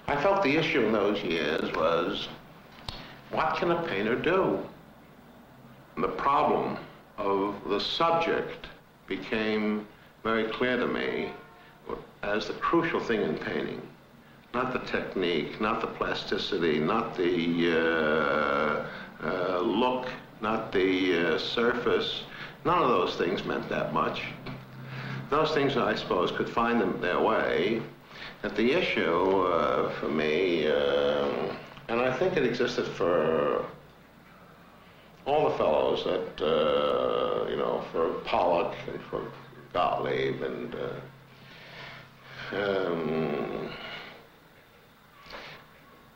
I felt the issue in those years was, what can a painter do? The problem of the subject became very clear to me as the crucial thing in painting. Not the technique, not the plasticity, not the look, not the surface. None of those things meant that much. Those things, I suppose, could find their way. That the issue for me, and I think it existed for all the fellows that, you know, for Pollock and for Gottlieb and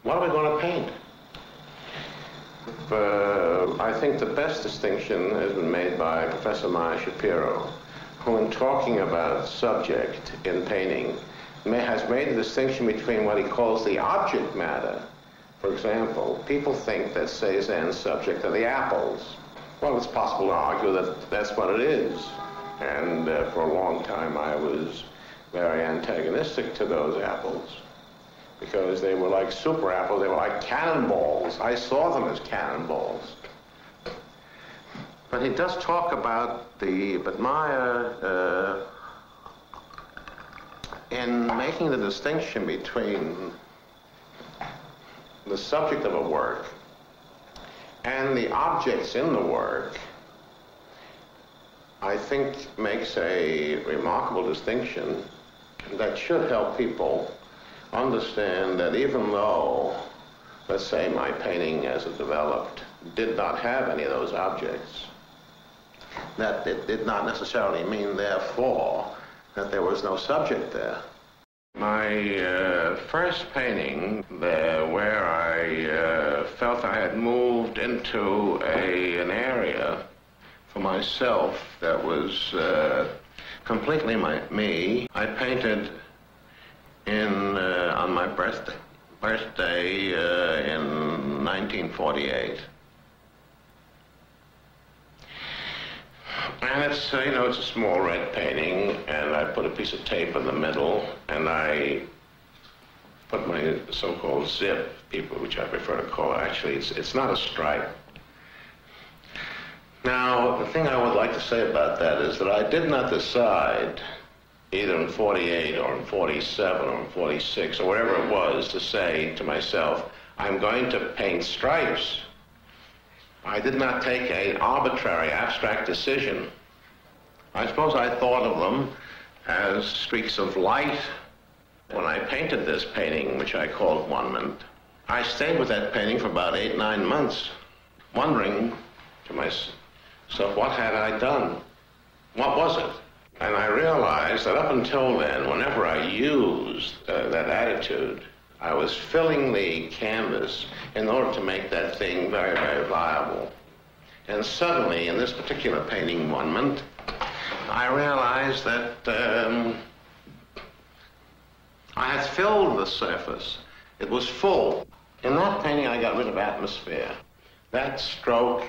what are we going to paint? I think the best distinction has been made by Professor Maya Shapiro, who in talking about subject in painting has made a distinction between what he calls the object matter. For example, people think that Cézanne's subject are the apples. Well, it's possible to argue that that's what it is. And for a long time I was very antagonistic to those apples because they were like super apples, they were like cannonballs. I saw them as cannonballs. But he does talk about but Maya, in making the distinction between the subject of a work and the objects in the work, I think makes a remarkable distinction that should help people understand that even though, let's say, my painting as it developed did not have any of those objects, that it did not necessarily mean, therefore, that there was no subject there. My first painting, where I felt I had moved into an area for myself that was completely me, I painted on my birthday in 1948. And it's, you know, it's a small red painting, and I put a piece of tape in the middle, and I put my so-called zip, which I prefer to call it. Actually, it's not a stripe. Now, the thing I would like to say about that is that I did not decide, either in 48 or in 47 or in 46 or whatever it was, to say to myself, I'm going to paint stripes. I did not take an arbitrary, abstract decision. I suppose I thought of them as streaks of light. When I painted this painting, which I called Onement, I stayed with that painting for about 8-9 months, wondering to myself, what had I done? What was it? And I realized that up until then, whenever I used that attitude, I was filling the canvas in order to make that thing very, very viable. And suddenly, in this particular painting, Onement, I realized that I had filled the surface. It was full. In that painting, I got rid of atmosphere. That stroke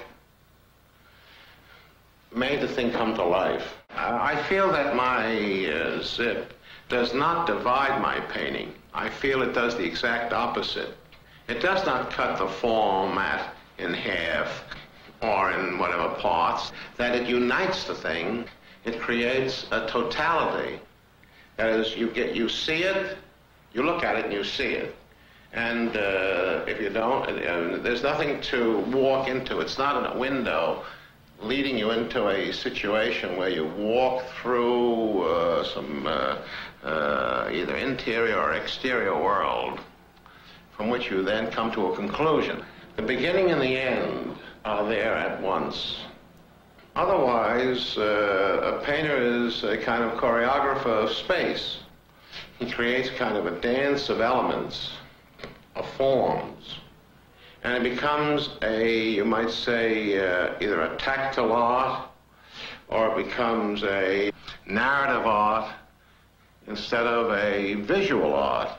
made the thing come to life. I feel that my zip does not divide my painting. I feel it does the exact opposite. It does not cut the format in half or in whatever parts, that it unites the thing. It creates a totality. That is, you see it, you look at it and you see it. And if you don't, there's nothing to walk into. It's not a window leading you into a situation where you walk through some either interior or exterior world from which you then come to a conclusion. The beginning and the end are there at once. Otherwise, a painter is a kind of choreographer of space. He creates kind of a dance of elements, of forms. And it becomes you might say, either a tactile art, or it becomes a narrative art instead of a visual art.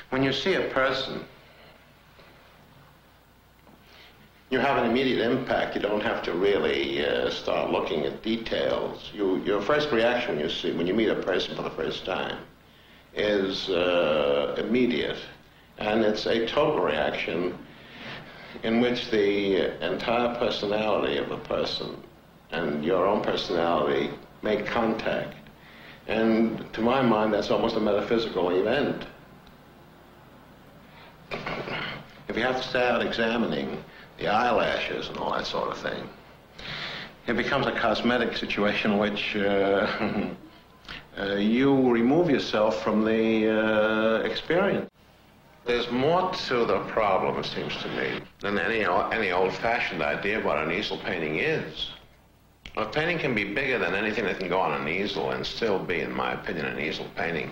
When you see a person, you have an immediate impact. You don't have to really start looking at details. Your first reaction when you meet a person for the first time is immediate, and it's a total reaction in which the entire personality of a person and your own personality make contact. And to my mind, that's almost a metaphysical event. If you have to start examining the eyelashes and all that sort of thing, it becomes a cosmetic situation in which you remove yourself from the experience. There's more to the problem, it seems to me, than any old-fashioned idea of what an easel painting is. A painting can be bigger than anything that can go on an easel and still be, in my opinion, an easel painting.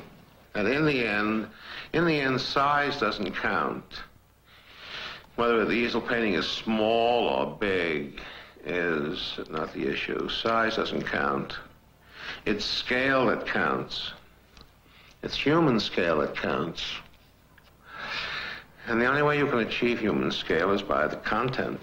And in the end, size doesn't count. Whether the easel painting is small or big is not the issue. Size doesn't count. It's scale that counts. It's human scale that counts. And the only way you can achieve human scale is by the content.